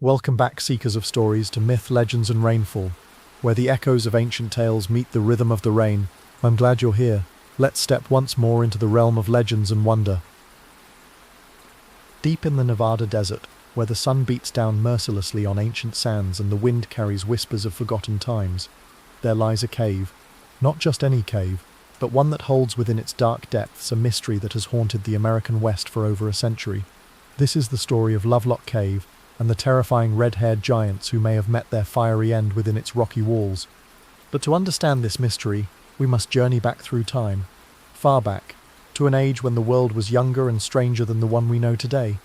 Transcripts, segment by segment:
Welcome back, seekers of stories, to Myth, Legends and Rainfall, where the echoes of ancient tales meet the rhythm of the rain. I'm glad you're here. Let's step once more into the realm of legends and wonder. Deep in the Nevada desert, where the sun beats down mercilessly on ancient sands and the wind carries whispers of forgotten times, there lies a cave. Not just any cave, but one that holds within its dark depths a mystery that has haunted the American West for over a century. This is the story of Lovelock Cave, and the terrifying red-haired giants who may have met their fiery end within its rocky walls. But to understand this mystery, we must journey back through time, far back, to an age when the world was younger and stranger than the one we know today.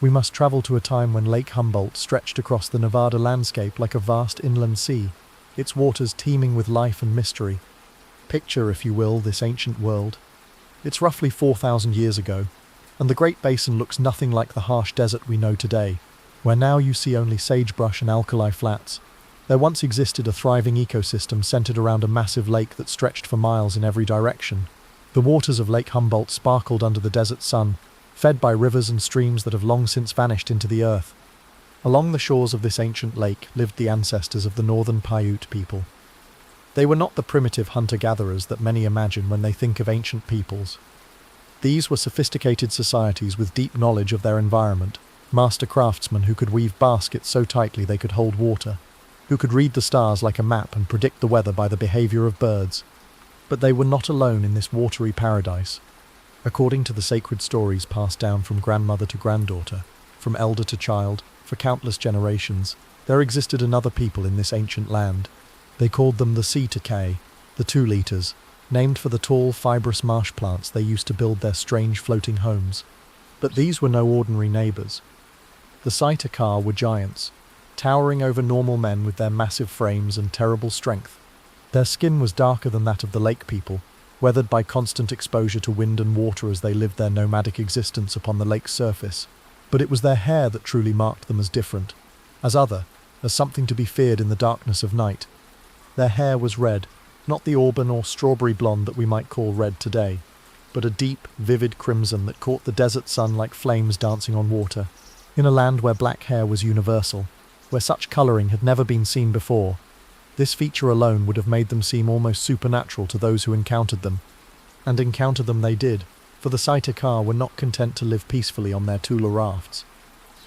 We must travel to a time when Lake Humboldt stretched across the Nevada landscape like a vast inland sea, its waters teeming with life and mystery. Picture, if you will, this ancient world. It's roughly 4,000 years ago, and the Great Basin looks nothing like the harsh desert we know today, where now you see only sagebrush and alkali flats. There once existed a thriving ecosystem centered around a massive lake that stretched for miles in every direction. The waters of Lake Humboldt sparkled under the desert sun, fed by rivers and streams that have long since vanished into the earth. Along the shores of this ancient lake lived the ancestors of the northern Paiute people. They were not the primitive hunter-gatherers that many imagine when they think of ancient peoples. These were sophisticated societies with deep knowledge of their environment, master craftsmen who could weave baskets so tightly they could hold water, who could read the stars like a map and predict the weather by the behavior of birds. But they were not alone in this watery paradise. According to the sacred stories passed down from grandmother to granddaughter, from elder to child, for countless generations, there existed another people in this ancient land. They called them the Sea-Takei, the Two-Liters, named for the tall, fibrous marsh plants they used to build their strange floating homes. But these were no ordinary neighbors. The Sea-Takei were giants, towering over normal men with their massive frames and terrible strength. Their skin was darker than that of the lake people, weathered by constant exposure to wind and water as they lived their nomadic existence upon the lake's surface. But it was their hair that truly marked them as different, as something to be feared in the darkness of night. Their hair was red, not the auburn or strawberry blonde that we might call red today, but a deep, vivid crimson that caught the desert sun like flames dancing on water. In a land where black hair was universal, where such colouring had never been seen before, this feature alone would have made them seem almost supernatural to those who encountered them. And encounter them they did, for the Sea-Takei were not content to live peacefully on their tula rafts.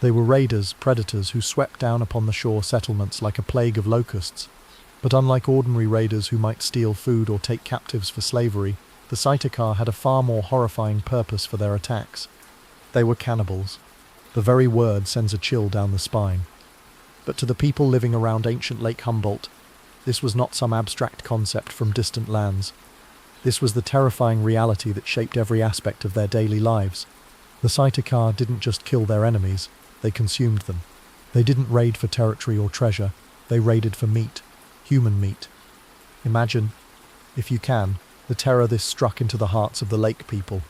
They were raiders, predators who swept down upon the shore settlements like a plague of locusts. But unlike ordinary raiders who might steal food or take captives for slavery, the Sea-Takei had a far more horrifying purpose for their attacks. They were cannibals. The very word sends a chill down the spine. But to the people living around ancient Lake Humboldt, this was not some abstract concept from distant lands. This was the terrifying reality that shaped every aspect of their daily lives. The Sea-Takei didn't just kill their enemies, they consumed them. They didn't raid for territory or treasure, they raided for meat, human meat. Imagine, if you can, the terror this struck into the hearts of the lake people.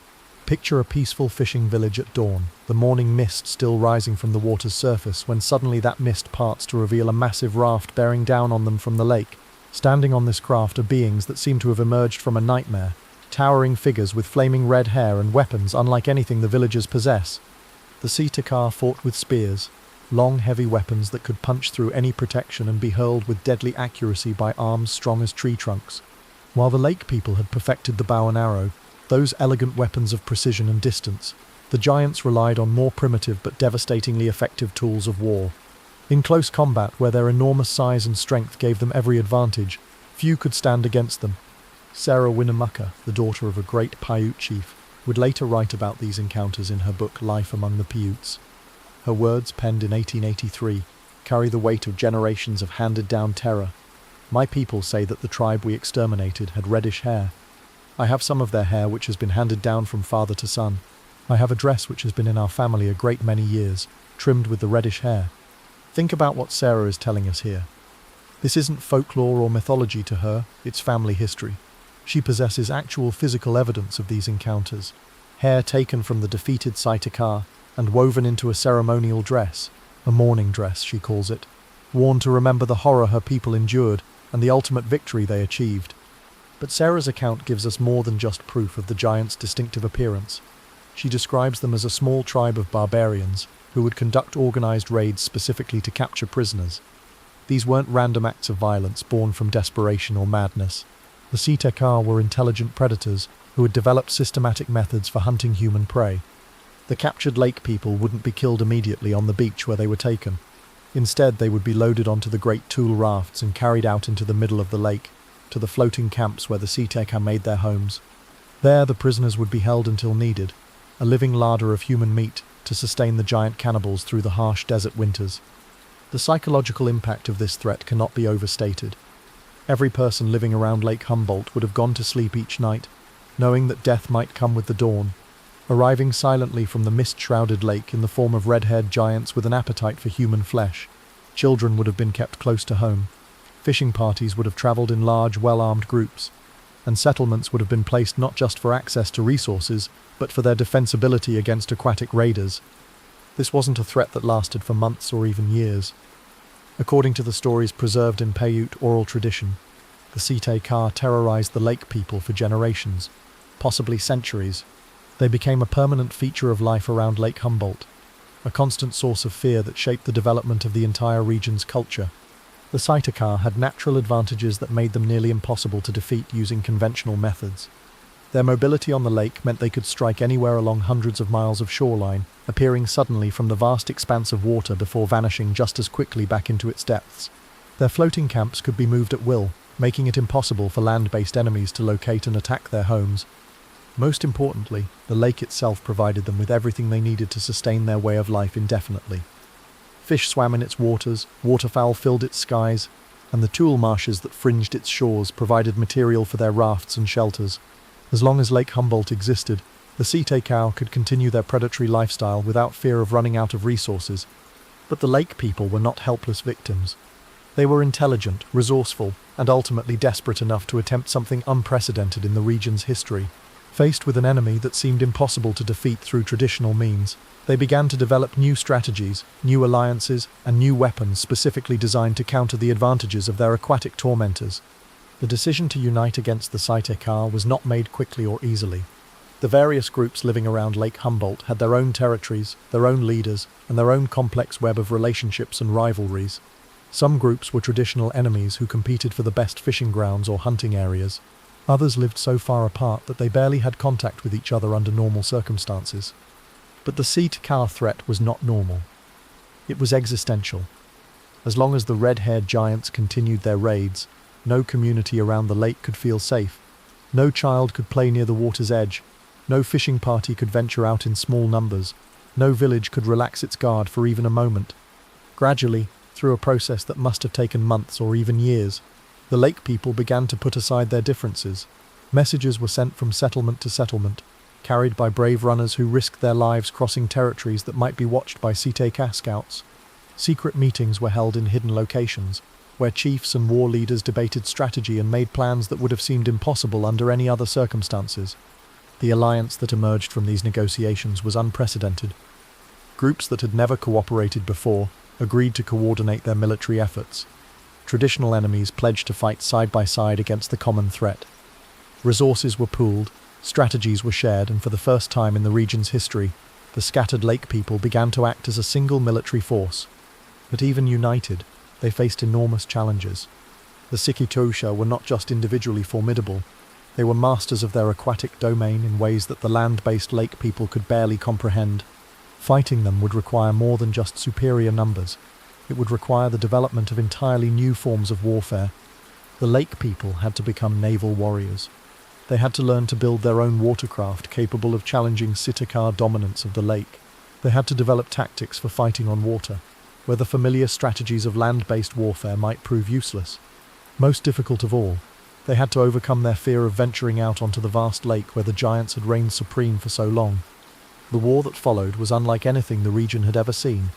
Picture a peaceful fishing village at dawn, the morning mist still rising from the water's surface when suddenly that mist parts to reveal a massive raft bearing down on them from the lake. Standing on this craft are beings that seem to have emerged from a nightmare, towering figures with flaming red hair and weapons unlike anything the villagers possess. The Sea-Takei fought with spears, long heavy weapons that could punch through any protection and be hurled with deadly accuracy by arms strong as tree trunks. While the lake people had perfected the bow and arrow, those elegant weapons of precision and distance, the giants relied on more primitive but devastatingly effective tools of war. In close combat, where their enormous size and strength gave them every advantage, few could stand against them. Sarah Winnemucca, the daughter of a great Paiute chief, would later write about these encounters in her book Life Among the Paiutes. Her words, penned in 1883, carry the weight of generations of handed-down terror. My people say that the tribe we exterminated had reddish hair. I have some of their hair which has been handed down from father to son. I have a dress which has been in our family a great many years, trimmed with the reddish hair. Think about what Sarah is telling us here. This isn't folklore or mythology to her, it's family history. She possesses actual physical evidence of these encounters. Hair taken from the defeated Sea-Takei and woven into a ceremonial dress, a mourning dress she calls it, worn to remember the horror her people endured and the ultimate victory they achieved. But Sarah's account gives us more than just proof of the giants' distinctive appearance. She describes them as a small tribe of barbarians, who would conduct organized raids specifically to capture prisoners. These weren't random acts of violence born from desperation or madness. The Sitekar were intelligent predators who had developed systematic methods for hunting human prey. The captured lake people wouldn't be killed immediately on the beach where they were taken. Instead, they would be loaded onto the great tool rafts and carried out into the middle of the lake, to the floating camps where the Sitekar made their homes. There, the prisoners would be held until needed, a living larder of human meat to sustain the giant cannibals through the harsh desert winters. The psychological impact of this threat cannot be overstated. Every person living around Lake Humboldt would have gone to sleep each night, knowing that death might come with the dawn, arriving silently from the mist-shrouded lake in the form of red-haired giants with an appetite for human flesh. Children would have been kept close to home. Fishing parties would have travelled in large, well-armed groups, and settlements would have been placed not just for access to resources, but for their defensibility against aquatic raiders. This wasn't a threat that lasted for months or even years. According to the stories preserved in Paiute oral tradition, the Sitekar terrorized the lake people for generations, possibly centuries. They became a permanent feature of life around Lake Humboldt, a constant source of fear that shaped the development of the entire region's culture. The Sitekar had natural advantages that made them nearly impossible to defeat using conventional methods. Their mobility on the lake meant they could strike anywhere along hundreds of miles of shoreline, appearing suddenly from the vast expanse of water before vanishing just as quickly back into its depths. Their floating camps could be moved at will, making it impossible for land-based enemies to locate and attack their homes. Most importantly, the lake itself provided them with everything they needed to sustain their way of life indefinitely. Fish swam in its waters, waterfowl filled its skies, and the tule marshes that fringed its shores provided material for their rafts and shelters. As long as Lake Humboldt existed, the Sitekar could continue their predatory lifestyle without fear of running out of resources. But the lake people were not helpless victims. They were intelligent, resourceful, and ultimately desperate enough to attempt something unprecedented in the region's history. Faced with an enemy that seemed impossible to defeat through traditional means, they began to develop new strategies, new alliances, and new weapons specifically designed to counter the advantages of their aquatic tormentors. The decision to unite against the Sitekar was not made quickly or easily. The various groups living around Lake Humboldt had their own territories, their own leaders, and their own complex web of relationships and rivalries. Some groups were traditional enemies who competed for the best fishing grounds or hunting areas. Others lived so far apart that they barely had contact with each other under normal circumstances. But the Sitekar threat was not normal. It was existential. As long as the red-haired giants continued their raids, no community around the lake could feel safe. No child could play near the water's edge. No fishing party could venture out in small numbers. No village could relax its guard for even a moment. Gradually, through a process that must have taken months or even years, the lake people began to put aside their differences. Messages were sent from settlement to settlement, carried by brave runners who risked their lives crossing territories that might be watched by Sitekar scouts. Secret meetings were held in hidden locations, where chiefs and war leaders debated strategy and made plans that would have seemed impossible under any other circumstances. The alliance that emerged from these negotiations was unprecedented. Groups that had never cooperated before agreed to coordinate their military efforts. Traditional enemies pledged to fight side by side against the common threat. Resources were pooled, strategies were shared, and for the first time in the region's history, the scattered lake people began to act as a single military force. But even united, they faced enormous challenges. The Sikitosha were not just individually formidable, they were masters of their aquatic domain in ways that the land-based lake people could barely comprehend. Fighting them would require more than just superior numbers. It would require the development of entirely new forms of warfare. The lake people had to become naval warriors. They had to learn to build their own watercraft capable of challenging Sitekar dominance of the lake. They had to develop tactics for fighting on water, where the familiar strategies of land-based warfare might prove useless. Most difficult of all, they had to overcome their fear of venturing out onto the vast lake where the giants had reigned supreme for so long. The war that followed was unlike anything the region had ever seen.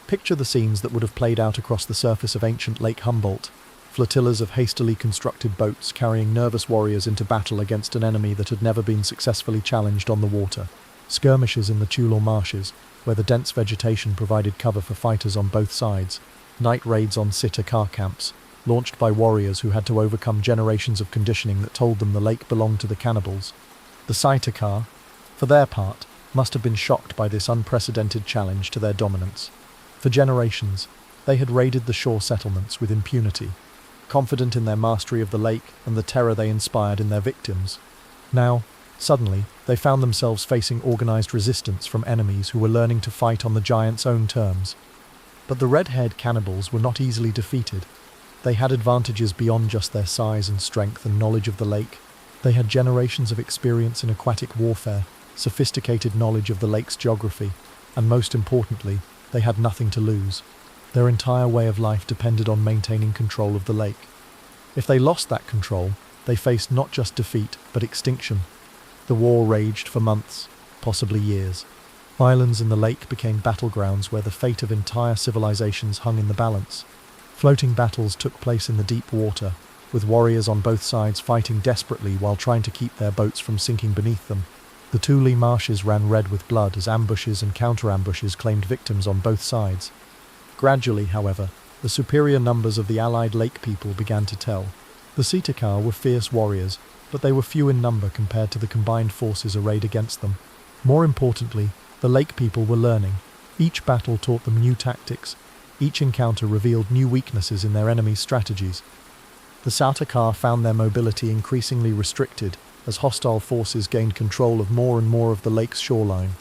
Picture the scenes that would have played out across the surface of ancient Lake Humboldt. Flotillas of hastily constructed boats carrying nervous warriors into battle against an enemy that had never been successfully challenged on the water. Skirmishes in the Tule marshes, where the dense vegetation provided cover for fighters on both sides. Night raids on Sitekar camps, launched by warriors who had to overcome generations of conditioning that told them the lake belonged to the cannibals. The Sitekar, for their part, must have been shocked by this unprecedented challenge to their dominance. For generations, they had raided the shore settlements with impunity, confident in their mastery of the lake and the terror they inspired in their victims. Now, suddenly, they found themselves facing organized resistance from enemies who were learning to fight on the giants' own terms. But the red-haired cannibals were not easily defeated. They had advantages beyond just their size and strength and knowledge of the lake. They had generations of experience in aquatic warfare, sophisticated knowledge of the lake's geography, and most importantly, they had nothing to lose. Their entire way of life depended on maintaining control of the lake. If they lost that control, they faced not just defeat, but extinction. The war raged for months, possibly years. Islands in the lake became battlegrounds where the fate of entire civilizations hung in the balance. Floating battles took place in the deep water, with warriors on both sides fighting desperately while trying to keep their boats from sinking beneath them. The Thule marshes ran red with blood as ambushes and counter-ambushes claimed victims on both sides. Gradually, however, the superior numbers of the allied lake people began to tell. The Sitakar were fierce warriors, but they were few in number compared to the combined forces arrayed against them. More importantly, the lake people were learning. Each battle taught them new tactics. Each encounter revealed new weaknesses in their enemy's strategies. The Sitakar found their mobility increasingly restricted as hostile forces gained control of more and more of the lake's shoreline.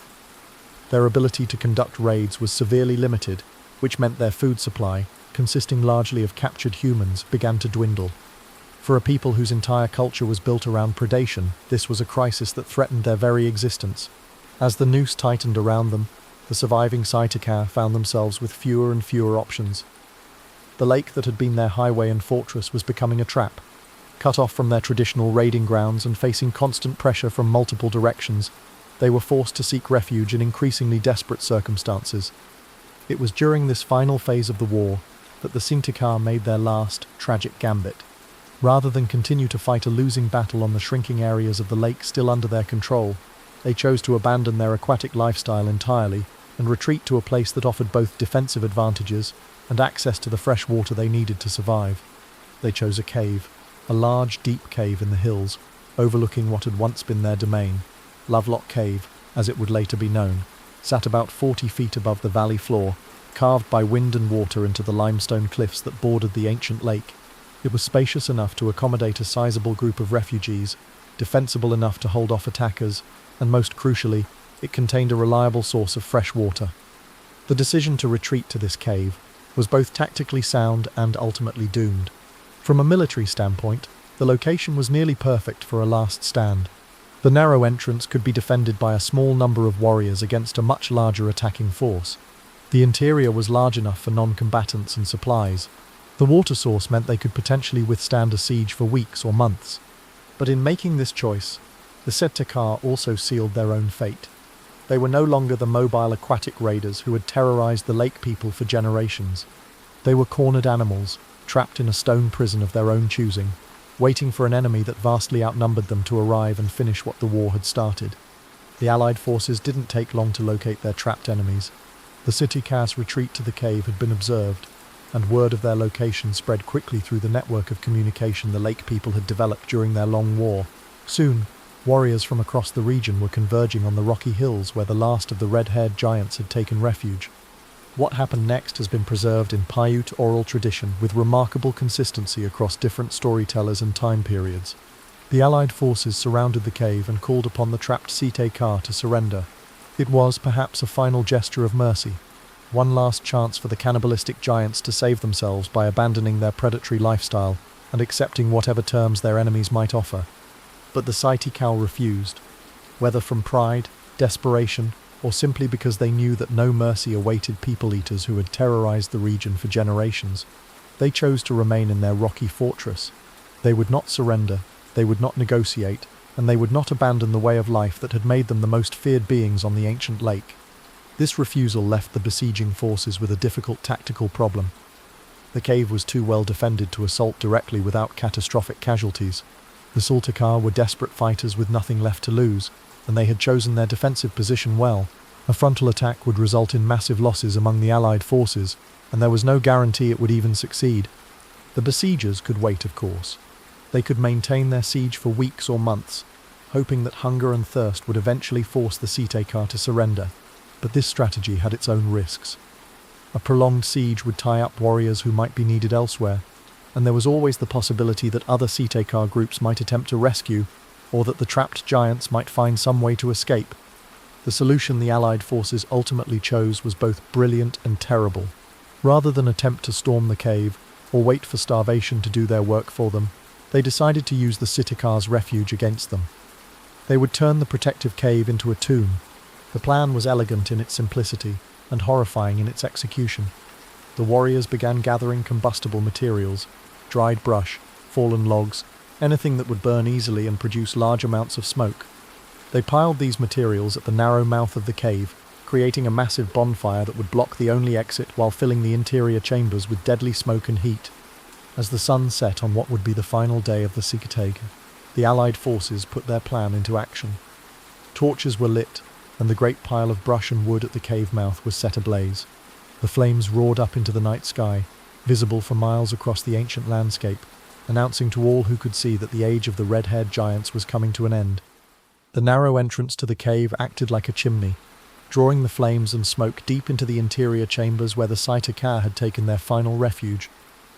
Their ability to conduct raids was severely limited, which meant their food supply, consisting largely of captured humans, began to dwindle. For a people whose entire culture was built around predation, this was a crisis that threatened their very existence. As the noose tightened around them, the surviving Sitakar found themselves with fewer and fewer options. The lake that had been their highway and fortress was becoming a trap. Cut off from their traditional raiding grounds and facing constant pressure from multiple directions, they were forced to seek refuge in increasingly desperate circumstances. It was during this final phase of the war that the Sitakar made their last, tragic gambit. Rather than continue to fight a losing battle on the shrinking areas of the lake still under their control, they chose to abandon their aquatic lifestyle entirely and retreat to a place that offered both defensive advantages and access to the fresh water they needed to survive. They chose a cave, a large, deep cave in the hills, overlooking what had once been their domain. Lovelock Cave, as it would later be known, sat about 40 feet above the valley floor, carved by wind and water into the limestone cliffs that bordered the ancient lake. It was spacious enough to accommodate a sizable group of refugees, defensible enough to hold off attackers, and most crucially, it contained a reliable source of fresh water. The decision to retreat to this cave was both tactically sound and ultimately doomed. From a military standpoint, the location was nearly perfect for a last stand. The narrow entrance could be defended by a small number of warriors against a much larger attacking force. The interior was large enough for non-combatants and supplies. The water source meant they could potentially withstand a siege for weeks or months. But in making this choice, the Sitakar also sealed their own fate. They were no longer the mobile aquatic raiders who had terrorized the lake people for generations. They were cornered animals, trapped in a stone prison of their own choosing, waiting for an enemy that vastly outnumbered them to arrive and finish what the war had started. The Allied forces didn't take long to locate their trapped enemies. The Sitakar's retreat to the cave had been observed, and word of their location spread quickly through the network of communication the lake people had developed during their long war. Soon, warriors from across the region were converging on the rocky hills where the last of the red-haired giants had taken refuge. What happened next has been preserved in Paiute oral tradition with remarkable consistency across different storytellers and time periods. The Allied forces surrounded the cave and called upon the trapped Sitakar to surrender. It was, perhaps, a final gesture of mercy, one last chance for the cannibalistic giants to save themselves by abandoning their predatory lifestyle and accepting whatever terms their enemies might offer. But the Sitakar refused, whether from pride, desperation, or simply because they knew that no mercy awaited people-eaters who had terrorized the region for generations. They chose to remain in their rocky fortress. They would not surrender, they would not negotiate, and they would not abandon the way of life that had made them the most feared beings on the ancient lake. This refusal left the besieging forces with a difficult tactical problem. The cave was too well defended to assault directly without catastrophic casualties. The Sitakar were desperate fighters with nothing left to lose, and they had chosen their defensive position well. A frontal attack would result in massive losses among the Allied forces, and there was no guarantee it would even succeed. The besiegers could wait, of course. They could maintain their siege for weeks or months, hoping that hunger and thirst would eventually force the Sitekar to surrender. But this strategy had its own risks. A prolonged siege would tie up warriors who might be needed elsewhere, and there was always the possibility that other Sitekar groups might attempt to rescue, or that the trapped giants might find some way to escape. The solution the Allied forces ultimately chose was both brilliant and terrible. Rather than attempt to storm the cave, or wait for starvation to do their work for them, they decided to use the Sitekar's refuge against them. They would turn the protective cave into a tomb. The plan was elegant in its simplicity, and horrifying in its execution. The warriors began gathering combustible materials, dried brush, fallen logs, anything that would burn easily and produce large amounts of smoke. They piled these materials at the narrow mouth of the cave, creating a massive bonfire that would block the only exit while filling the interior chambers with deadly smoke and heat. As the sun set on what would be the final day of the Sitekar, the Allied forces put their plan into action. Torches were lit, and the great pile of brush and wood at the cave mouth was set ablaze. The flames roared up into the night sky, visible for miles across the ancient landscape, announcing to all who could see that the age of the red-haired giants was coming to an end. The narrow entrance to the cave acted like a chimney, drawing the flames and smoke deep into the interior chambers where the Sitekar had taken their final refuge.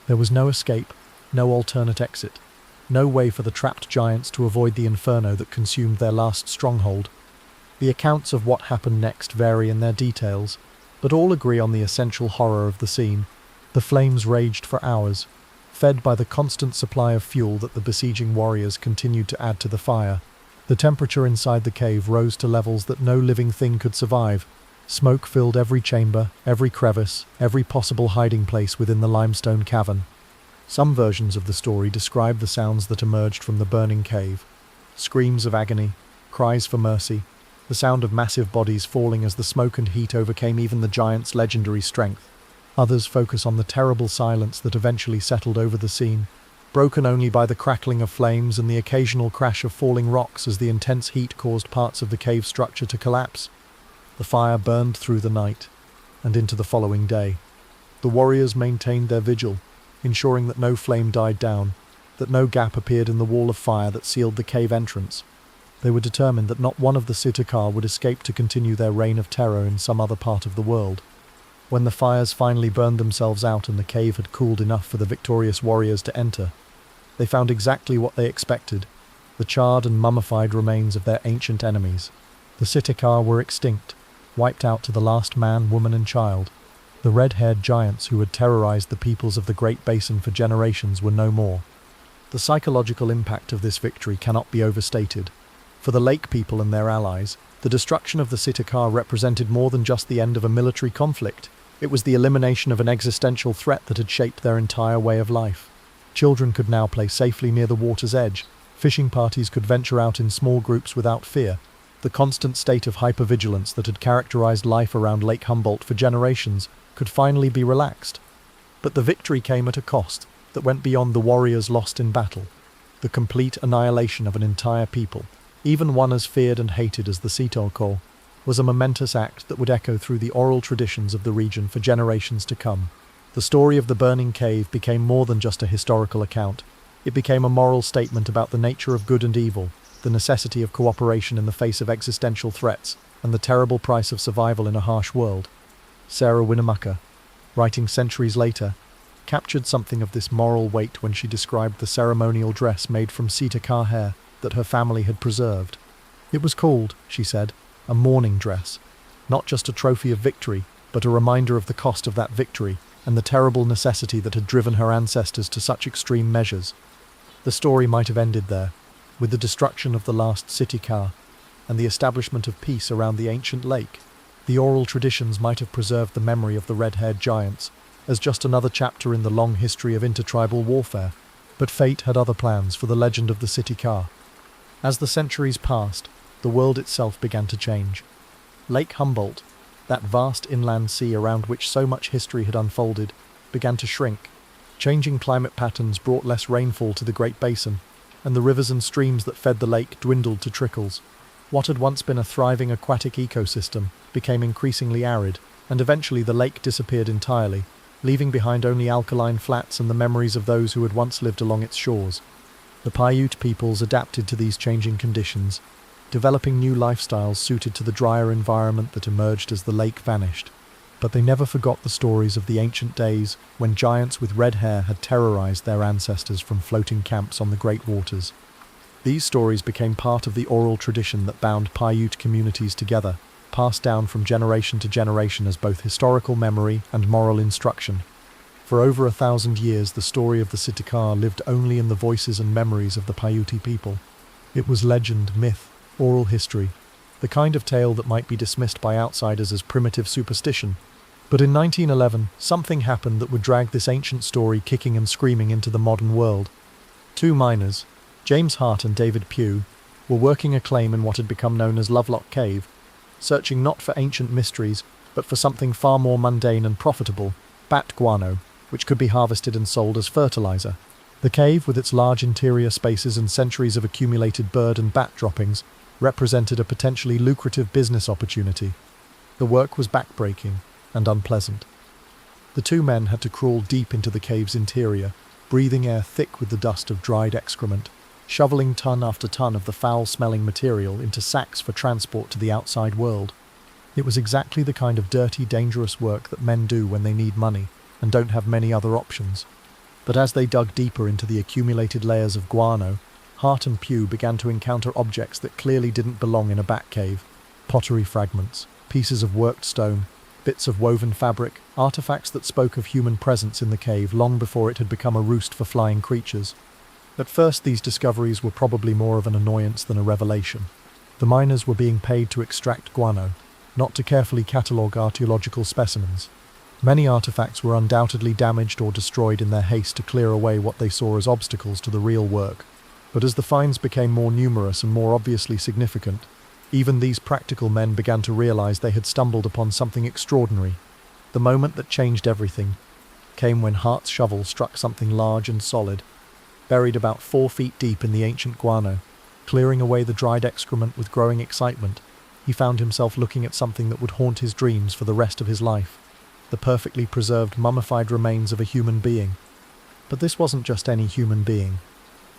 There was no escape, no alternate exit, no way for the trapped giants to avoid the inferno that consumed their last stronghold. The accounts of what happened next vary in their details, but all agree on the essential horror of the scene. The flames raged for hours, fed by the constant supply of fuel that the besieging warriors continued to add to the fire. The temperature inside the cave rose to levels that no living thing could survive. Smoke filled every chamber, every crevice, every possible hiding place within the limestone cavern. Some versions of the story describe the sounds that emerged from the burning cave. Screams of agony, cries for mercy, the sound of massive bodies falling as the smoke and heat overcame even the giant's legendary strength. Others focus on the terrible silence that eventually settled over the scene, broken only by the crackling of flames and the occasional crash of falling rocks as the intense heat caused parts of the cave structure to collapse. The fire burned through the night and into the following day. The warriors maintained their vigil, ensuring that no flame died down, that no gap appeared in the wall of fire that sealed the cave entrance. They were determined that not one of the Sitekar would escape to continue their reign of terror in some other part of the world. When the fires finally burned themselves out and the cave had cooled enough for the victorious warriors to enter, they found exactly what they expected, the charred and mummified remains of their ancient enemies. The Sitekar were extinct, wiped out to the last man, woman and child. The red-haired giants who had terrorized the peoples of the Great Basin for generations were no more. The psychological impact of this victory cannot be overstated. For the lake people and their allies, the destruction of the Sitekar represented more than just the end of a military conflict. It was the elimination of an existential threat that had shaped their entire way of life. Children could now play safely near the water's edge. Fishing parties could venture out in small groups without fear. The constant state of hypervigilance that had characterized life around Lake Humboldt for generations could finally be relaxed. But the victory came at a cost that went beyond the warriors lost in battle. The complete annihilation of an entire people, even one as feared and hated as the Sitekar, was a momentous act that would echo through the oral traditions of the region for generations to come. The story of the burning cave became more than just a historical account. It became a moral statement about the nature of good and evil, the necessity of cooperation in the face of existential threats, and the terrible price of survival in a harsh world. Sarah Winnemucca, writing centuries later, captured something of this moral weight when she described the ceremonial dress made from Sitekar hair that her family had preserved. It was called, she said, a mourning dress, not just a trophy of victory, but a reminder of the cost of that victory and the terrible necessity that had driven her ancestors to such extreme measures. The story might have ended there, with the destruction of the last Sitekar and the establishment of peace around the ancient lake. The oral traditions might have preserved the memory of the red-haired giants as just another chapter in the long history of intertribal warfare, but fate had other plans for the legend of the Sitekar. As the centuries passed, the world itself began to change. Lake Humboldt, that vast inland sea around which so much history had unfolded, began to shrink. Changing climate patterns brought less rainfall to the Great Basin, and the rivers and streams that fed the lake dwindled to trickles. What had once been a thriving aquatic ecosystem became increasingly arid, and eventually the lake disappeared entirely, leaving behind only alkaline flats and the memories of those who had once lived along its shores. The Paiute peoples adapted to these changing conditions, developing new lifestyles suited to the drier environment that emerged as the lake vanished. But they never forgot the stories of the ancient days when giants with red hair had terrorized their ancestors from floating camps on the great waters. These stories became part of the oral tradition that bound Paiute communities together, passed down from generation to generation as both historical memory and moral instruction. For over 1,000 years, the story of the Sitakar lived only in the voices and memories of the Paiute people. It was legend, myth, oral history, the kind of tale that might be dismissed by outsiders as primitive superstition. But in 1911, something happened that would drag this ancient story kicking and screaming into the modern world. Two miners, James Hart and David Pugh, were working a claim in what had become known as Lovelock Cave, searching not for ancient mysteries, but for something far more mundane and profitable, bat guano, which could be harvested and sold as fertilizer. The cave, with its large interior spaces and centuries of accumulated bird and bat droppings, represented a potentially lucrative business opportunity. The work was backbreaking and unpleasant. The two men had to crawl deep into the cave's interior, breathing air thick with the dust of dried excrement, shoveling ton after ton of the foul-smelling material into sacks for transport to the outside world. It was exactly the kind of dirty, dangerous work that men do when they need money and don't have many other options. But as they dug deeper into the accumulated layers of guano, Hart and Pugh began to encounter objects that clearly didn't belong in a bat cave. Pottery fragments, pieces of worked stone, bits of woven fabric, artifacts that spoke of human presence in the cave long before it had become a roost for flying creatures. At first, these discoveries were probably more of an annoyance than a revelation. The miners were being paid to extract guano, not to carefully catalogue archaeological specimens. Many artifacts were undoubtedly damaged or destroyed in their haste to clear away what they saw as obstacles to the real work. But as the finds became more numerous and more obviously significant, even these practical men began to realize they had stumbled upon something extraordinary. The moment that changed everything came when Hart's shovel struck something large and solid, buried about 4 feet deep in the ancient guano. Clearing away the dried excrement with growing excitement, he found himself looking at something that would haunt his dreams for the rest of his life. The perfectly preserved mummified remains of a human being. But this wasn't just any human being.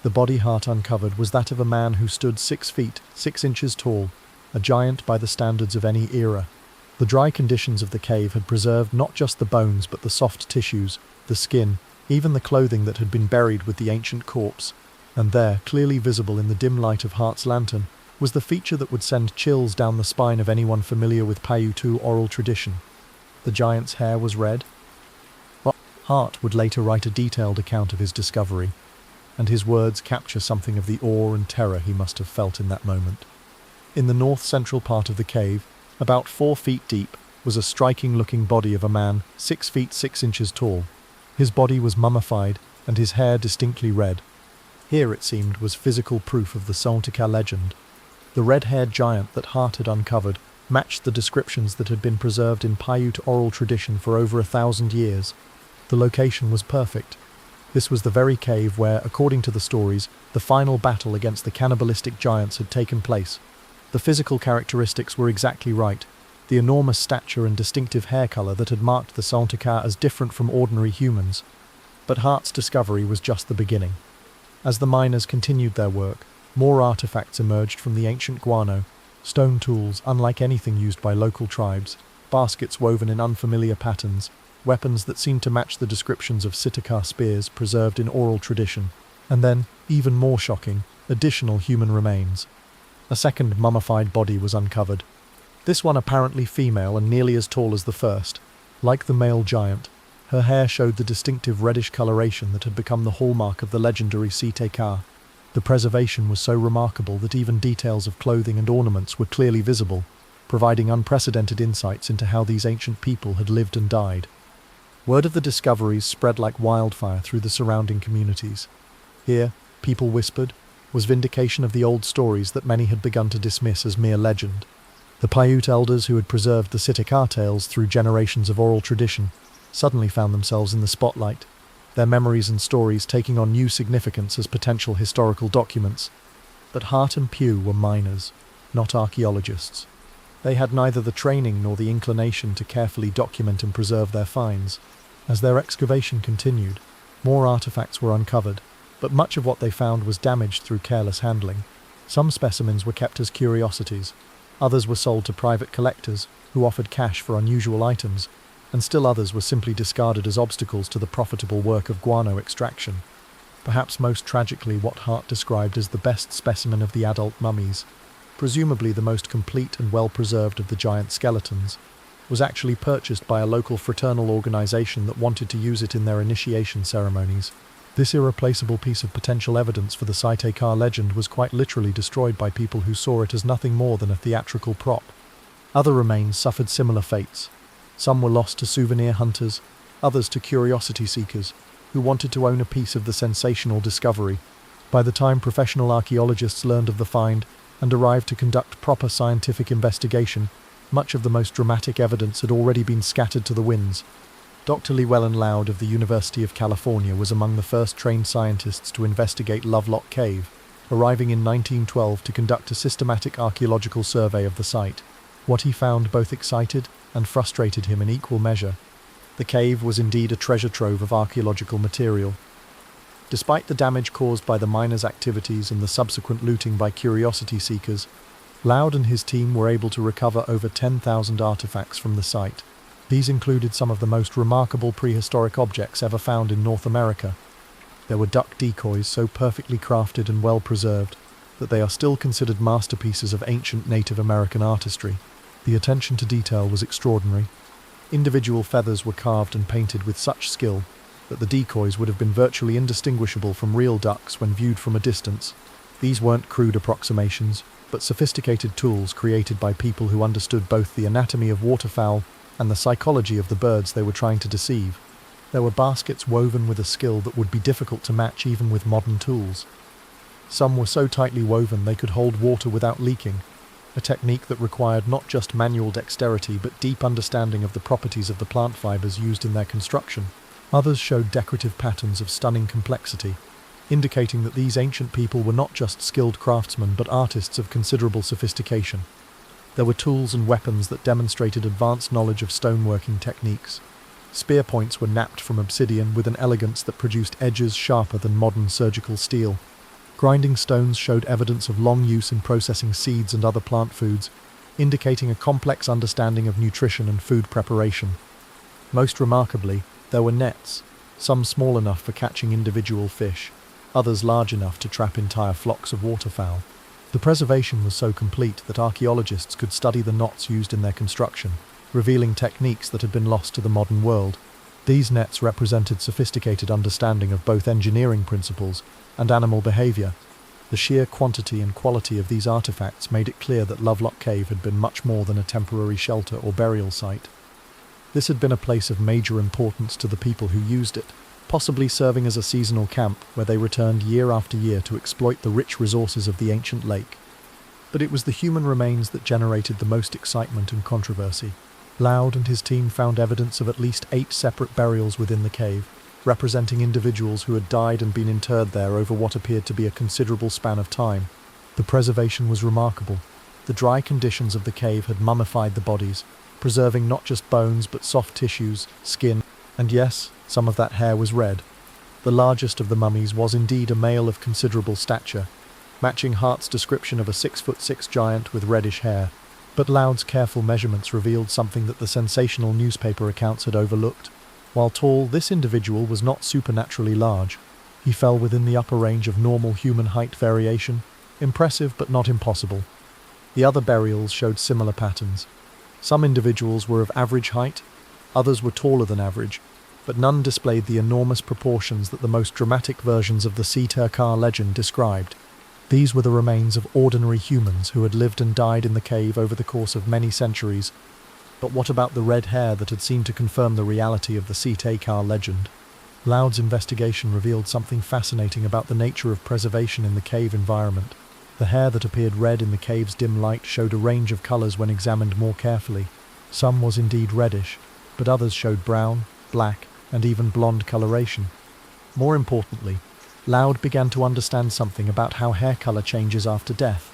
The body Hart uncovered was that of a man who stood 6 feet, 6 inches tall, a giant by the standards of any era. The dry conditions of the cave had preserved not just the bones but the soft tissues, the skin, even the clothing that had been buried with the ancient corpse. And there, clearly visible in the dim light of Hart's lantern, was the feature that would send chills down the spine of anyone familiar with Paiute oral tradition. The giant's hair was red. Hart would later write a detailed account of his discovery, and his words capture something of the awe and terror he must have felt in that moment. In the north-central part of the cave, about 4 feet deep, was a striking-looking body of a man, 6 feet 6 inches tall. His body was mummified, and his hair distinctly red. Here, it seemed, was physical proof of the Sontika legend. The red-haired giant that Hart had uncovered matched the descriptions that had been preserved in Paiute oral tradition for over 1,000 years. The location was perfect. This was the very cave where, according to the stories, the final battle against the cannibalistic giants had taken place. The physical characteristics were exactly right. The enormous stature and distinctive hair colour that had marked the Sontika as different from ordinary humans. But Hart's discovery was just the beginning. As the miners continued their work, more artifacts emerged from the ancient guano, stone tools unlike anything used by local tribes, baskets woven in unfamiliar patterns, weapons that seemed to match the descriptions of Sitakar spears preserved in oral tradition, and then, even more shocking, additional human remains. A second mummified body was uncovered. This one apparently female and nearly as tall as the first. Like the male giant, her hair showed the distinctive reddish coloration that had become the hallmark of the legendary Sitakar. The preservation was so remarkable that even details of clothing and ornaments were clearly visible, providing unprecedented insights into how these ancient people had lived and died. Word of the discoveries spread like wildfire through the surrounding communities. Here, people whispered, was vindication of the old stories that many had begun to dismiss as mere legend. The Paiute elders who had preserved the Sitakar tales through generations of oral tradition suddenly found themselves in the spotlight, their memories and stories taking on new significance as potential historical documents. But Hart and Pugh were miners, not archaeologists. They had neither the training nor the inclination to carefully document and preserve their finds. As their excavation continued, more artifacts were uncovered, but much of what they found was damaged through careless handling. Some specimens were kept as curiosities, others were sold to private collectors who offered cash for unusual items, and still others were simply discarded as obstacles to the profitable work of guano extraction. Perhaps most tragically, what Hart described as the best specimen of the adult mummies, presumably the most complete and well-preserved of the giant skeletons, was actually purchased by a local fraternal organization that wanted to use it in their initiation ceremonies. This irreplaceable piece of potential evidence for the Site-Car legend was quite literally destroyed by people who saw it as nothing more than a theatrical prop. Other remains suffered similar fates. Some were lost to souvenir hunters, others to curiosity seekers, who wanted to own a piece of the sensational discovery. By the time professional archaeologists learned of the find and arrived to conduct proper scientific investigation, much of the most dramatic evidence had already been scattered to the winds. Dr. Llewellyn Loud of the University of California was among the first trained scientists to investigate Lovelock Cave, arriving in 1912 to conduct a systematic archaeological survey of the site. What he found both excited and frustrated him in equal measure. The cave was indeed a treasure trove of archaeological material. Despite the damage caused by the miners' activities and the subsequent looting by curiosity seekers, Loud and his team were able to recover over 10,000 artifacts from the site. These included some of the most remarkable prehistoric objects ever found in North America. There were duck decoys so perfectly crafted and well preserved that they are still considered masterpieces of ancient Native American artistry. The attention to detail was extraordinary. Individual feathers were carved and painted with such skill that the decoys would have been virtually indistinguishable from real ducks when viewed from a distance. These weren't crude approximations, but sophisticated tools created by people who understood both the anatomy of waterfowl and the psychology of the birds they were trying to deceive. There were baskets woven with a skill that would be difficult to match even with modern tools. Some were so tightly woven they could hold water without leaking, a technique that required not just manual dexterity but deep understanding of the properties of the plant fibers used in their construction. Others showed decorative patterns of stunning complexity, indicating that these ancient people were not just skilled craftsmen but artists of considerable sophistication. There were tools and weapons that demonstrated advanced knowledge of stoneworking techniques. Spear points were knapped from obsidian with an elegance that produced edges sharper than modern surgical steel. Grinding stones showed evidence of long use in processing seeds and other plant foods, indicating a complex understanding of nutrition and food preparation. Most remarkably, there were nets, some small enough for catching individual fish, others large enough to trap entire flocks of waterfowl. The preservation was so complete that archaeologists could study the knots used in their construction, revealing techniques that had been lost to the modern world. These nets represented sophisticated understanding of both engineering principles and animal behavior. The sheer quantity and quality of these artifacts made it clear that Lovelock Cave had been much more than a temporary shelter or burial site. This had been a place of major importance to the people who used it, possibly serving as a seasonal camp where they returned year after year to exploit the rich resources of the ancient lake. But it was the human remains that generated the most excitement and controversy. Loud and his team found evidence of at least 8 separate burials within the cave, representing individuals who had died and been interred there over what appeared to be a considerable span of time. The preservation was remarkable. The dry conditions of the cave had mummified the bodies, preserving not just bones but soft tissues, skin, and yes, some of that hair was red. The largest of the mummies was indeed a male of considerable stature, matching Hart's description of a 6'6" giant with reddish hair. But Loud's careful measurements revealed something that the sensational newspaper accounts had overlooked. While tall, this individual was not supernaturally large. He fell within the upper range of normal human height variation, impressive but not impossible. The other burials showed similar patterns. Some individuals were of average height, others were taller than average, but none displayed the enormous proportions that the most dramatic versions of the Site-Car legend described. These were the remains of ordinary humans who had lived and died in the cave over the course of many centuries. But what about the red hair that had seemed to confirm the reality of the Site-Car legend? Loud's investigation revealed something fascinating about the nature of preservation in the cave environment. The hair that appeared red in the cave's dim light showed a range of colors when examined more carefully. Some was indeed reddish, but others showed brown, black, and even blonde coloration. More importantly, Loud began to understand something about how hair color changes after death.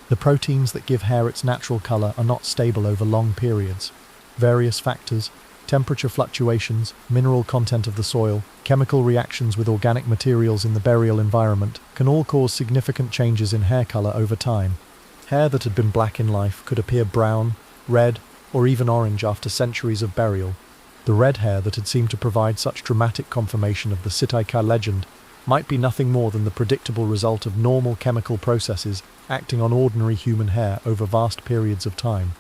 The proteins that give hair its natural color are not stable over long periods. Various factors, Temperature fluctuations, mineral content of the soil, chemical reactions with organic materials in the burial environment can all cause significant changes in hair color over time. Hair that had been black in life could appear brown, red, or even orange after centuries of burial. The red hair that had seemed to provide such dramatic confirmation of the Sitaika legend might be nothing more than the predictable result of normal chemical processes acting on ordinary human hair over vast periods of time.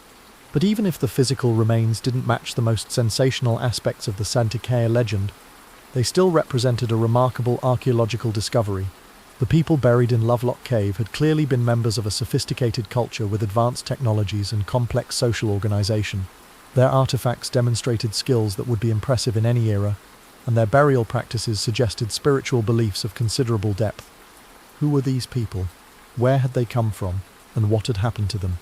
But even if the physical remains didn't match the most sensational aspects of the Sitaika legend, they still represented a remarkable archaeological discovery. The people buried in Lovelock Cave had clearly been members of a sophisticated culture with advanced technologies and complex social organization. Their artifacts demonstrated skills that would be impressive in any era, and their burial practices suggested spiritual beliefs of considerable depth. Who were these people? Where had they come from? And what had happened to them?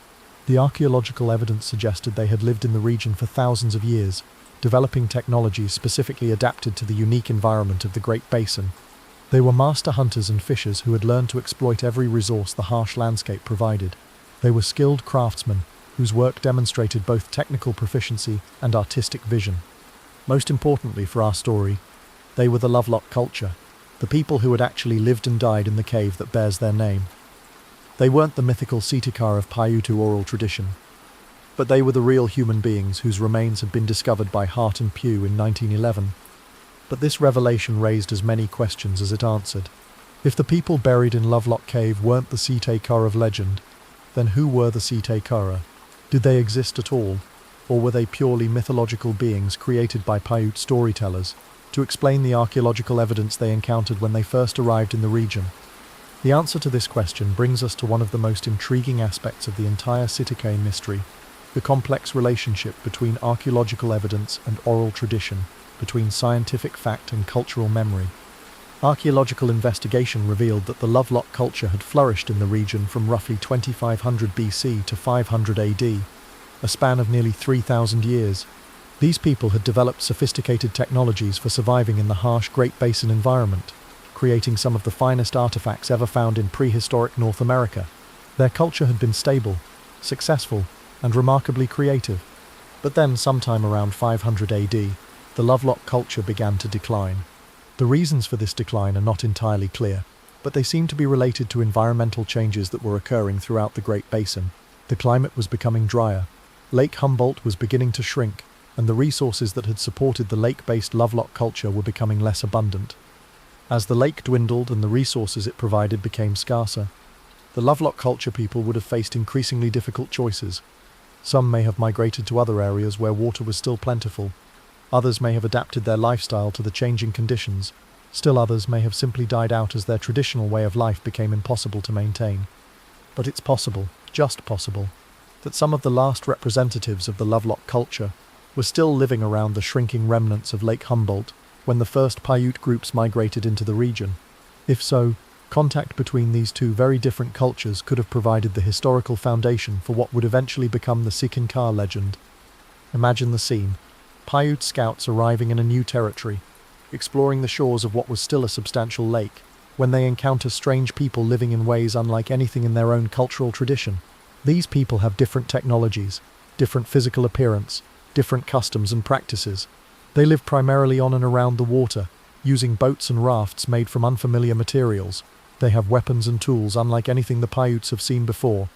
The archaeological evidence suggested they had lived in the region for thousands of years, developing technologies specifically adapted to the unique environment of the Great Basin. They were master hunters and fishers who had learned to exploit every resource the harsh landscape provided. They were skilled craftsmen, whose work demonstrated both technical proficiency and artistic vision. Most importantly for our story, they were the Lovelock culture, the people who had actually lived and died in the cave that bears their name. They weren't the mythical Sitaika of Paiute oral tradition, but they were the real human beings whose remains had been discovered by Hart and Pugh in 1911. But this revelation raised as many questions as it answered. If the people buried in Lovelock Cave weren't the Sitaika of legend, then who were the Sitaika? Did they exist at all, or were they purely mythological beings created by Paiute storytellers to explain the archaeological evidence they encountered when they first arrived in the region? The answer to this question brings us to one of the most intriguing aspects of the entire Sitaika mystery, the complex relationship between archaeological evidence and oral tradition, between scientific fact and cultural memory. Archaeological investigation revealed that the Lovelock culture had flourished in the region from roughly 2500 BC to 500 AD, a span of nearly 3,000 years. These people had developed sophisticated technologies for surviving in the harsh Great Basin environment, creating some of the finest artifacts ever found in prehistoric North America. Their culture had been stable, successful, and remarkably creative. But then, sometime around 500 AD, the Lovelock culture began to decline. The reasons for this decline are not entirely clear, but they seem to be related to environmental changes that were occurring throughout the Great Basin. The climate was becoming drier, Lake Humboldt was beginning to shrink, and the resources that had supported the lake-based Lovelock culture were becoming less abundant. As the lake dwindled and the resources it provided became scarcer, the Lovelock culture people would have faced increasingly difficult choices. Some may have migrated to other areas where water was still plentiful. Others may have adapted their lifestyle to the changing conditions. Still others may have simply died out as their traditional way of life became impossible to maintain. But it's possible, just possible, that some of the last representatives of the Lovelock culture were still living around the shrinking remnants of Lake Humboldt when the first Paiute groups migrated into the region. If so, contact between these two very different cultures could have provided the historical foundation for what would eventually become the Sitaika legend. Imagine the scene. Paiute scouts arriving in a new territory, exploring the shores of what was still a substantial lake, when they encounter strange people living in ways unlike anything in their own cultural tradition. These people have different technologies, different physical appearance, different customs and practices. They live primarily on and around the water, using boats and rafts made from unfamiliar materials. They have weapons and tools unlike anything the Paiutes have seen before.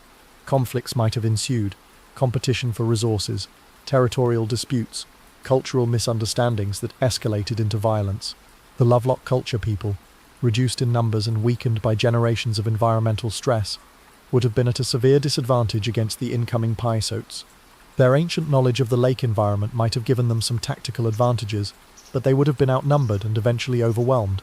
Conflicts might have ensued, competition for resources, territorial disputes, cultural misunderstandings that escalated into violence. The Lovelock culture people, reduced in numbers and weakened by generations of environmental stress, would have been at a severe disadvantage against the incoming Paiutes. Their ancient knowledge of the lake environment might have given them some tactical advantages, but they would have been outnumbered and eventually overwhelmed.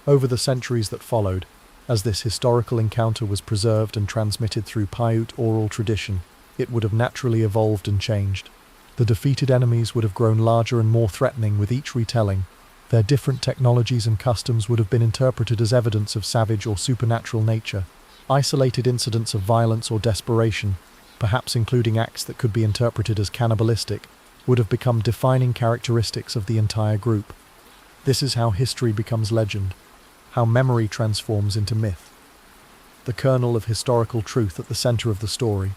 Over the centuries that followed, as this historical encounter was preserved and transmitted through Paiute oral tradition, it would have naturally evolved and changed. The defeated enemies would have grown larger and more threatening with each retelling. Their different technologies and customs would have been interpreted as evidence of savage or supernatural nature. Isolated incidents of violence or desperation, perhaps including acts that could be interpreted as cannibalistic, would have become defining characteristics of the entire group. This is how history becomes legend, how memory transforms into myth. The kernel of historical truth at the center of the story.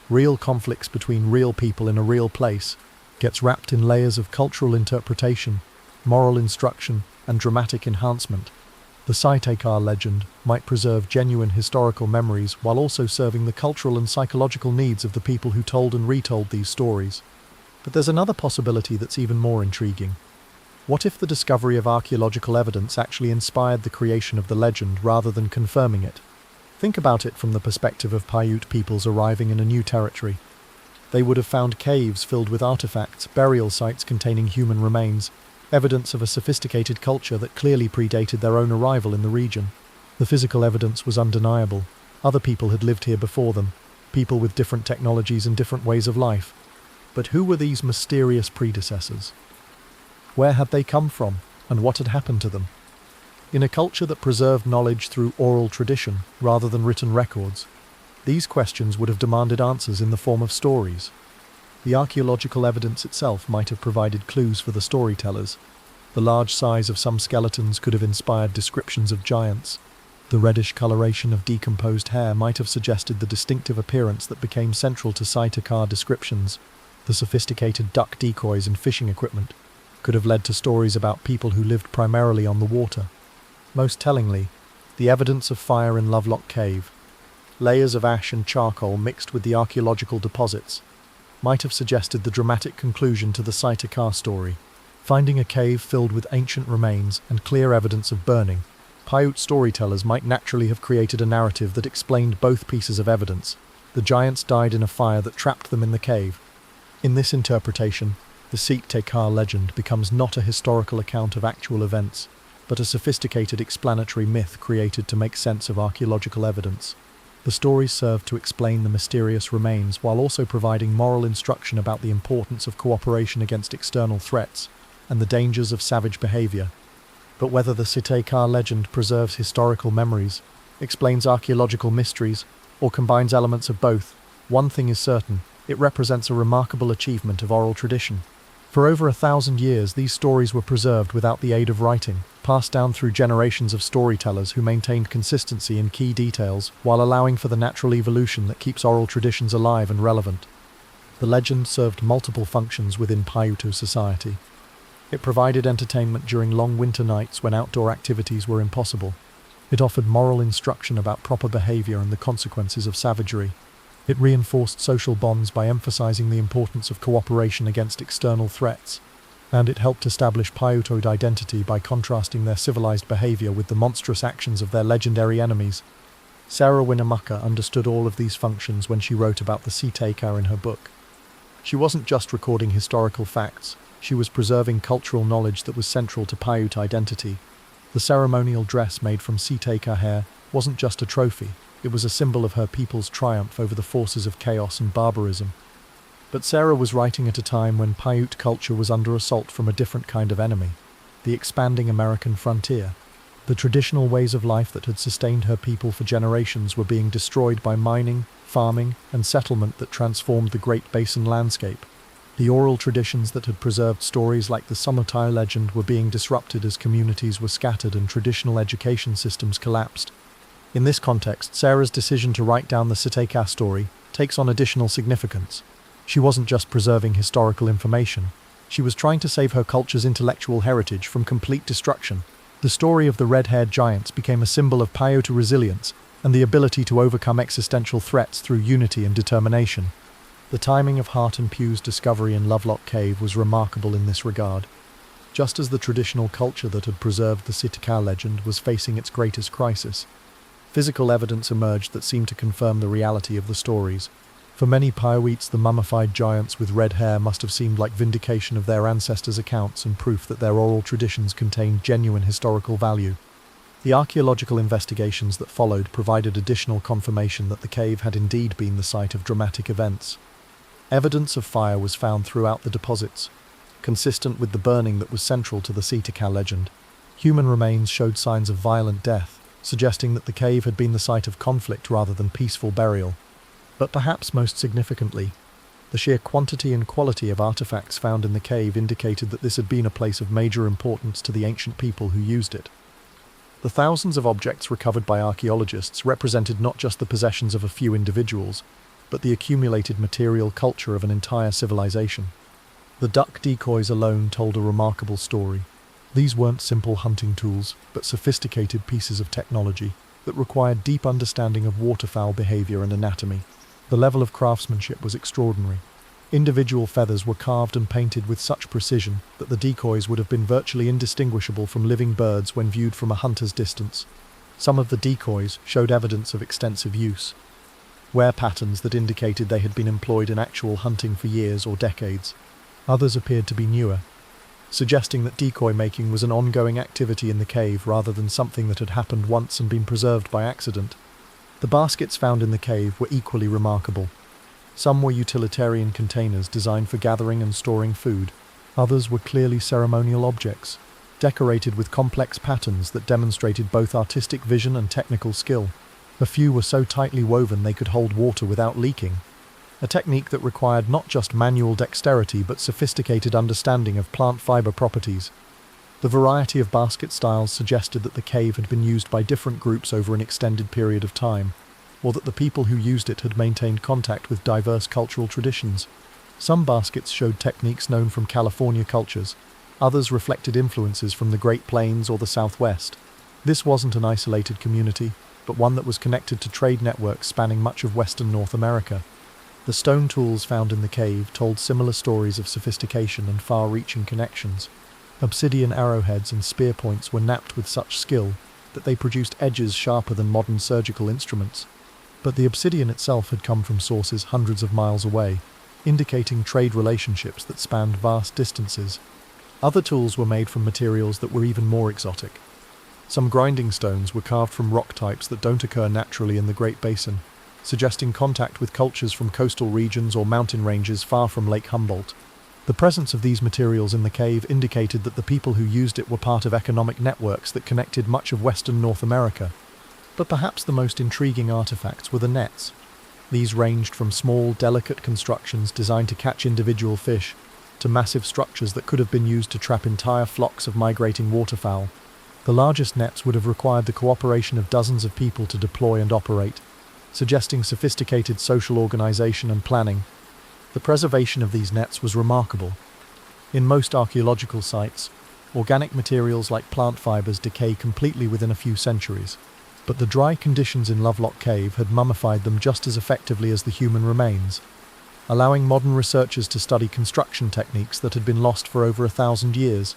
Real conflicts between real people in a real place gets wrapped in layers of cultural interpretation, moral instruction, and dramatic enhancement. The Sitekar legend might preserve genuine historical memories while also serving the cultural and psychological needs of the people who told and retold these stories. But there's another possibility that's even more intriguing. What if the discovery of archaeological evidence actually inspired the creation of the legend rather than confirming it? Think about it from the perspective of Paiute peoples arriving in a new territory. They would have found caves filled with artifacts, burial sites containing human remains, evidence of a sophisticated culture that clearly predated their own arrival in the region. The physical evidence was undeniable. Other people had lived here before them, people with different technologies and different ways of life. But who were these mysterious predecessors? Where had they come from, and what had happened to them? In a culture that preserved knowledge through oral tradition rather than written records, these questions would have demanded answers in the form of stories. The archaeological evidence itself might have provided clues for the storytellers. The large size of some skeletons could have inspired descriptions of giants. The reddish coloration of decomposed hair might have suggested the distinctive appearance that became central to Sitekar descriptions. The sophisticated duck decoys and fishing equipment could have led to stories about people who lived primarily on the water. Most tellingly, the evidence of fire in Lovelock Cave, layers of ash and charcoal mixed with the archaeological deposits, might have suggested the dramatic conclusion to the Sitekar story. Finding a cave filled with ancient remains and clear evidence of burning, Paiute storytellers might naturally have created a narrative that explained both pieces of evidence. The giants died in a fire that trapped them in the cave. In this interpretation, the Sitekar legend becomes not a historical account of actual events, but a sophisticated explanatory myth created to make sense of archaeological evidence. The stories serve to explain the mysterious remains while also providing moral instruction about the importance of cooperation against external threats and the dangers of savage behavior. But whether the Sitekar legend preserves historical memories, explains archaeological mysteries, or combines elements of both, one thing is certain: it represents a remarkable achievement of oral tradition. For over 1,000 years, these stories were preserved without the aid of writing, passed down through generations of storytellers who maintained consistency in key details while allowing for the natural evolution that keeps oral traditions alive and relevant. The legend served multiple functions within Paiute society. It provided entertainment during long winter nights when outdoor activities were impossible. It offered moral instruction about proper behavior and the consequences of savagery. It reinforced social bonds by emphasizing the importance of cooperation against external threats. And it helped establish Paiute identity by contrasting their civilized behavior with the monstrous actions of their legendary enemies. Sarah Winnemucca understood all of these functions when she wrote about the Sitekar in her book. She wasn't just recording historical facts, she was preserving cultural knowledge that was central to Paiute identity. The ceremonial dress made from Sitekar hair wasn't just a trophy, it was a symbol of her people's triumph over the forces of chaos and barbarism. But Sarah was writing at a time when Paiute culture was under assault from a different kind of enemy, the expanding American frontier. The traditional ways of life that had sustained her people for generations were being destroyed by mining, farming, and settlement that transformed the Great Basin landscape. The oral traditions that had preserved stories like the Sumotai legend were being disrupted as communities were scattered and traditional education systems collapsed. In this context, Sarah's decision to write down the Sitekar story takes on additional significance. She wasn't just preserving historical information, she was trying to save her culture's intellectual heritage from complete destruction. The story of the red-haired giants became a symbol of Paiute resilience and the ability to overcome existential threats through unity and determination. The timing of Hart and Pugh's discovery in Lovelock Cave was remarkable in this regard. Just as the traditional culture that had preserved the Sitekar legend was facing its greatest crisis, physical evidence emerged that seemed to confirm the reality of the stories. For many Paiutes, the mummified giants with red hair must have seemed like vindication of their ancestors' accounts and proof that their oral traditions contained genuine historical value. The archaeological investigations that followed provided additional confirmation that the cave had indeed been the site of dramatic events. Evidence of fire was found throughout the deposits, consistent with the burning that was central to the Sitekar legend. Human remains showed signs of violent death, suggesting that the cave had been the site of conflict rather than peaceful burial. But perhaps most significantly, the sheer quantity and quality of artifacts found in the cave indicated that this had been a place of major importance to the ancient people who used it. The thousands of objects recovered by archaeologists represented not just the possessions of a few individuals, but the accumulated material culture of an entire civilization. The duck decoys alone told a remarkable story. These weren't simple hunting tools, but sophisticated pieces of technology that required deep understanding of waterfowl behavior and anatomy. The level of craftsmanship was extraordinary. Individual feathers were carved and painted with such precision that the decoys would have been virtually indistinguishable from living birds when viewed from a hunter's distance. Some of the decoys showed evidence of extensive use. Wear patterns that indicated they had been employed in actual hunting for years or decades. Others appeared to be newer, suggesting that decoy making was an ongoing activity in the cave rather than something that had happened once and been preserved by accident. The baskets found in the cave were equally remarkable. Some were utilitarian containers designed for gathering and storing food. Others were clearly ceremonial objects, decorated with complex patterns that demonstrated both artistic vision and technical skill. A few were so tightly woven they could hold water without leaking, a technique that required not just manual dexterity but sophisticated understanding of plant fiber properties. The variety of basket styles suggested that the cave had been used by different groups over an extended period of time, or that the people who used it had maintained contact with diverse cultural traditions. Some baskets showed techniques known from California cultures. Others reflected influences from the Great Plains or the Southwest. This wasn't an isolated community, but one that was connected to trade networks spanning much of western North America. The stone tools found in the cave told similar stories of sophistication and far-reaching connections. Obsidian arrowheads and spear points were knapped with such skill that they produced edges sharper than modern surgical instruments. But the obsidian itself had come from sources hundreds of miles away, indicating trade relationships that spanned vast distances. Other tools were made from materials that were even more exotic. Some grinding stones were carved from rock types that don't occur naturally in the Great Basin, suggesting contact with cultures from coastal regions or mountain ranges far from Lake Humboldt. The presence of these materials in the cave indicated that the people who used it were part of economic networks that connected much of western North America. But perhaps the most intriguing artifacts were the nets. These ranged from small, delicate constructions designed to catch individual fish, to massive structures that could have been used to trap entire flocks of migrating waterfowl. The largest nets would have required the cooperation of dozens of people to deploy and operate, suggesting sophisticated social organization and planning. The preservation of these nets was remarkable. In most archaeological sites, organic materials like plant fibers decay completely within a few centuries, but the dry conditions in Lovelock Cave had mummified them just as effectively as the human remains, allowing modern researchers to study construction techniques that had been lost for over 1,000 years.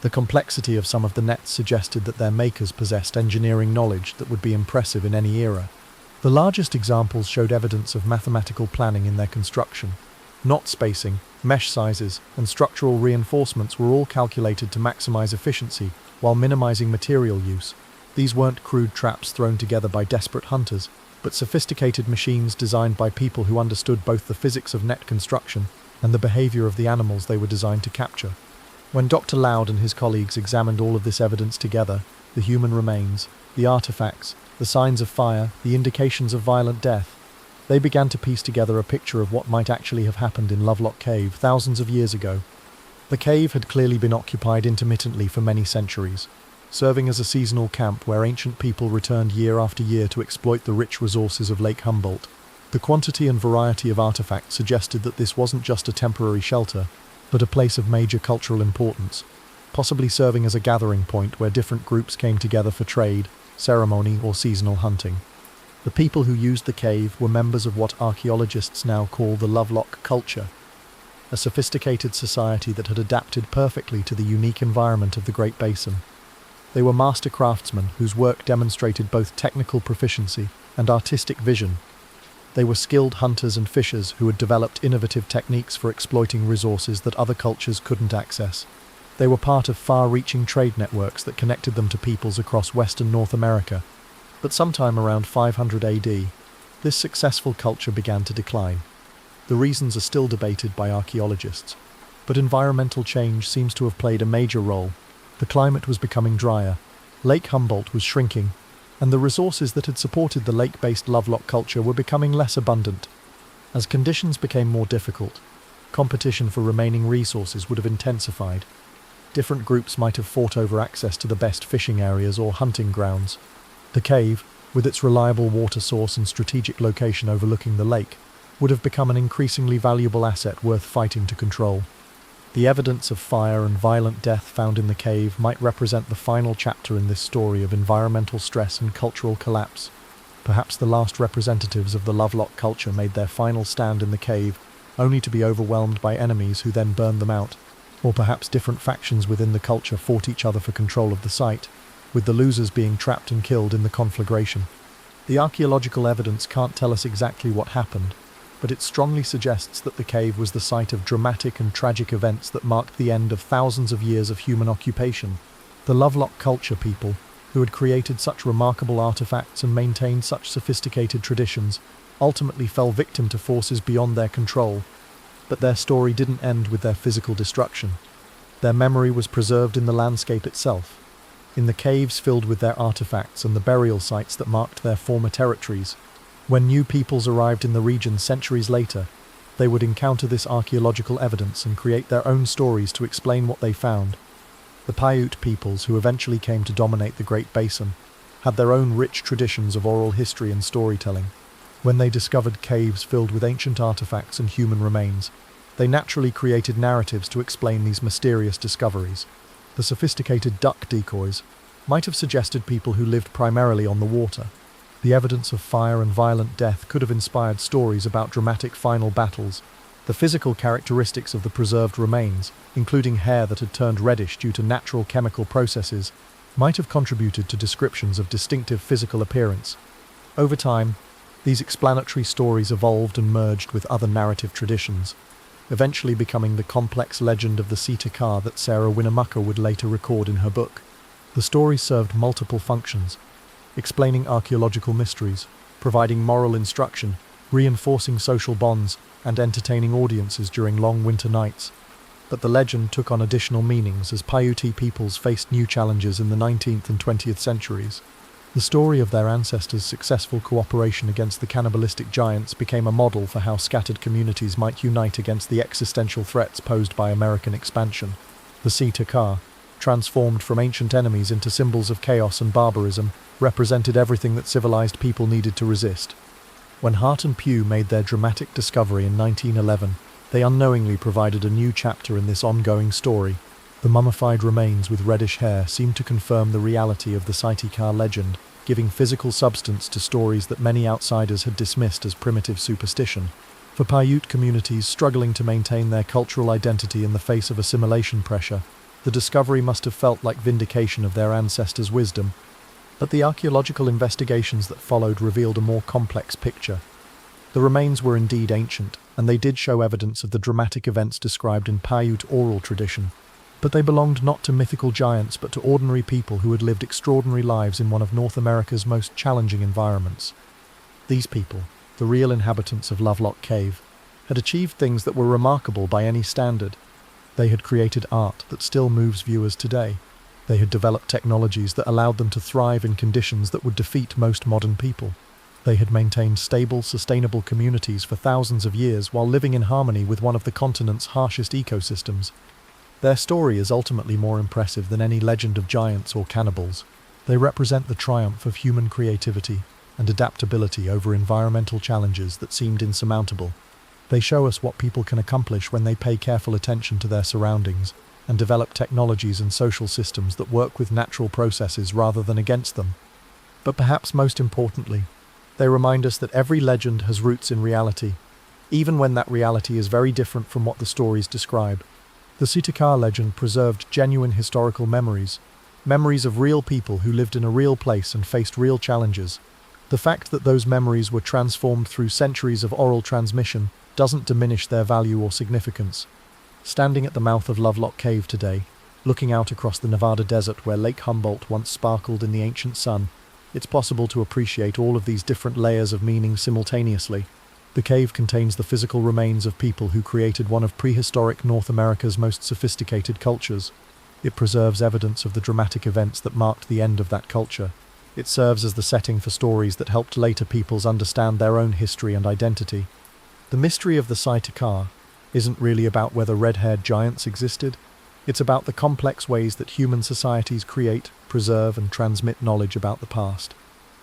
The complexity of some of the nets suggested that their makers possessed engineering knowledge that would be impressive in any era. The largest examples showed evidence of mathematical planning in their construction. Knot spacing, mesh sizes, and structural reinforcements were all calculated to maximize efficiency while minimizing material use. These weren't crude traps thrown together by desperate hunters, but sophisticated machines designed by people who understood both the physics of net construction and the behavior of the animals they were designed to capture. When Dr. Loud and his colleagues examined all of this evidence together, the human remains, the artifacts, the signs of fire, the indications of violent death, they began to piece together a picture of what might actually have happened in Lovelock Cave thousands of years ago. The cave had clearly been occupied intermittently for many centuries, serving as a seasonal camp where ancient people returned year after year to exploit the rich resources of Lake Humboldt. The quantity and variety of artifacts suggested that this wasn't just a temporary shelter, but a place of major cultural importance, possibly serving as a gathering point where different groups came together for trade, ceremony, or seasonal hunting. The people who used the cave were members of what archaeologists now call the Lovelock culture, a sophisticated society that had adapted perfectly to the unique environment of the Great Basin. They were master craftsmen whose work demonstrated both technical proficiency and artistic vision. They were skilled hunters and fishers who had developed innovative techniques for exploiting resources that other cultures couldn't access. They were part of far-reaching trade networks that connected them to peoples across western North America. But sometime around 500 AD, this successful culture began to decline. The reasons are still debated by archaeologists, but environmental change seems to have played a major role. The climate was becoming drier, Lake Humboldt was shrinking, and the resources that had supported the lake-based Lovelock culture were becoming less abundant. As conditions became more difficult, competition for remaining resources would have intensified. Different groups might have fought over access to the best fishing areas or hunting grounds. The cave, with its reliable water source and strategic location overlooking the lake, would have become an increasingly valuable asset worth fighting to control. The evidence of fire and violent death found in the cave might represent the final chapter in this story of environmental stress and cultural collapse. Perhaps the last representatives of the Lovelock culture made their final stand in the cave, only to be overwhelmed by enemies who then burned them out. Or perhaps different factions within the culture fought each other for control of the site, with the losers being trapped and killed in the conflagration. The archaeological evidence can't tell us exactly what happened, but it strongly suggests that the cave was the site of dramatic and tragic events that marked the end of thousands of years of human occupation. The Lovelock culture people, who had created such remarkable artifacts and maintained such sophisticated traditions, ultimately fell victim to forces beyond their control. But their story didn't end with their physical destruction. Their memory was preserved in the landscape itself, in the caves filled with their artifacts and the burial sites that marked their former territories. When new peoples arrived in the region centuries later, they would encounter this archaeological evidence and create their own stories to explain what they found. The Paiute peoples, who eventually came to dominate the Great Basin, had their own rich traditions of oral history and storytelling. When they discovered caves filled with ancient artifacts and human remains, they naturally created narratives to explain these mysterious discoveries. The sophisticated duck decoys might have suggested people who lived primarily on the water. The evidence of fire and violent death could have inspired stories about dramatic final battles. The physical characteristics of the preserved remains, including hair that had turned reddish due to natural chemical processes, might have contributed to descriptions of distinctive physical appearance. Over time, these explanatory stories evolved and merged with other narrative traditions, eventually becoming the complex legend of the Sita that Sarah Winnemucca would later record in her book. The story served multiple functions, explaining archaeological mysteries, providing moral instruction, reinforcing social bonds, and entertaining audiences during long winter nights. But the legend took on additional meanings as Paiute peoples faced new challenges in the 19th and 20th centuries. The story of their ancestors' successful cooperation against the cannibalistic giants became a model for how scattered communities might unite against the existential threats posed by American expansion. The Sita, transformed from ancient enemies into symbols of chaos and barbarism, represented everything that civilized people needed to resist. When Hart and Pugh made their dramatic discovery in 1911, they unknowingly provided a new chapter in this ongoing story. The mummified remains with reddish hair seemed to confirm the reality of the Sita legend, giving physical substance to stories that many outsiders had dismissed as primitive superstition. For Paiute communities struggling to maintain their cultural identity in the face of assimilation pressure, the discovery must have felt like vindication of their ancestors' wisdom. But the archaeological investigations that followed revealed a more complex picture. The remains were indeed ancient, and they did show evidence of the dramatic events described in Paiute oral tradition. But they belonged not to mythical giants but to ordinary people who had lived extraordinary lives in one of North America's most challenging environments. These people, the real inhabitants of Lovelock Cave, had achieved things that were remarkable by any standard. They had created art that still moves viewers today. They had developed technologies that allowed them to thrive in conditions that would defeat most modern people. They had maintained stable, sustainable communities for thousands of years while living in harmony with one of the continent's harshest ecosystems. Their story is ultimately more impressive than any legend of giants or cannibals. They represent the triumph of human creativity and adaptability over environmental challenges that seemed insurmountable. They show us what people can accomplish when they pay careful attention to their surroundings and develop technologies and social systems that work with natural processes rather than against them. But perhaps most importantly, they remind us that every legend has roots in reality, even when that reality is very different from what the stories describe. The Sita legend preserved genuine historical memories of real people who lived in a real place and faced real challenges. The fact that those memories were transformed through centuries of oral transmission doesn't diminish their value or significance. Standing at the mouth of Lovelock Cave today, looking out across the Nevada desert where Lake Humboldt once sparkled in the ancient sun, it's possible to appreciate all of these different layers of meaning simultaneously. The cave contains the physical remains of people who created one of prehistoric North America's most sophisticated cultures. It preserves evidence of the dramatic events that marked the end of that culture. It serves as the setting for stories that helped later peoples understand their own history and identity. The mystery of the Sita isn't really about whether red-haired giants existed. It's about the complex ways that human societies create, preserve, and transmit knowledge about the past.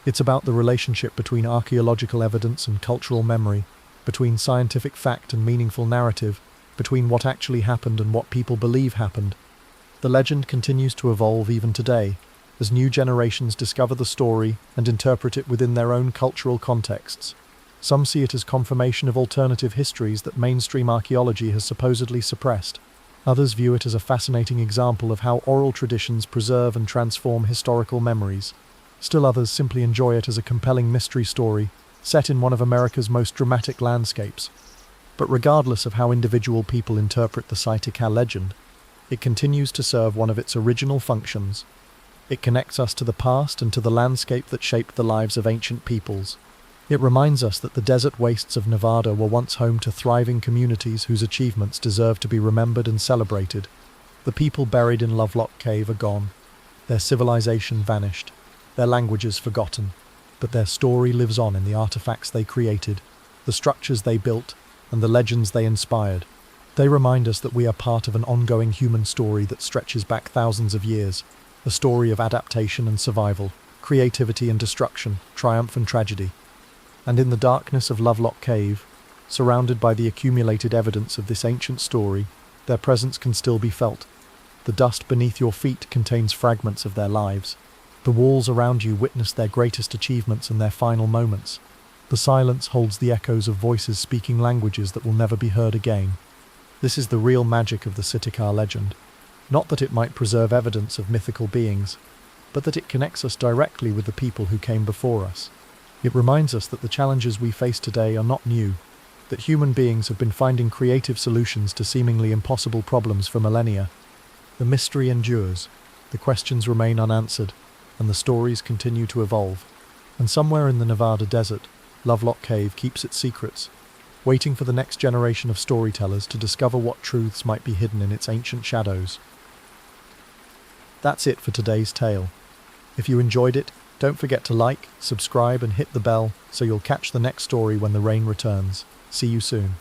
It's about the relationship between archaeological evidence and cultural memory, between scientific fact and meaningful narrative. between what actually happened and what people believe happened. The legend continues to evolve even today, as new generations discover the story and interpret it within their own cultural contexts. Some see it as confirmation of alternative histories that mainstream archaeology has supposedly suppressed. Others view it as a fascinating example of how oral traditions preserve and transform historical memories. Still others simply enjoy it as a compelling mystery story set in one of America's most dramatic landscapes. But regardless of how individual people interpret the mythical legend, it continues to serve one of its original functions. It connects us to the past and to the landscape that shaped the lives of ancient peoples. It reminds us that the desert wastes of Nevada were once home to thriving communities whose achievements deserve to be remembered and celebrated. The people buried in Lovelock Cave are gone, their civilization vanished, their languages forgotten, but their story lives on in the artifacts they created, the structures they built, and the legends they inspired. They remind us that we are part of an ongoing human story that stretches back thousands of years, a story of adaptation and survival, creativity and destruction, triumph and tragedy. And in the darkness of Lovelock Cave, surrounded by the accumulated evidence of this ancient story, their presence can still be felt. The dust beneath your feet contains fragments of their lives. The walls around you witness their greatest achievements and their final moments. The silence holds the echoes of voices speaking languages that will never be heard again. This is the real magic of the mythical legend. Not that it might preserve evidence of mythical beings, but that it connects us directly with the people who came before us. It reminds us that the challenges we face today are not new, that human beings have been finding creative solutions to seemingly impossible problems for millennia. The mystery endures, the questions remain unanswered, and the stories continue to evolve. And somewhere in the Nevada desert, Lovelock Cave keeps its secrets, waiting for the next generation of storytellers to discover what truths might be hidden in its ancient shadows. That's it for today's tale. If you enjoyed it, don't forget to like, subscribe and hit the bell so you'll catch the next story when the rain returns. See you soon.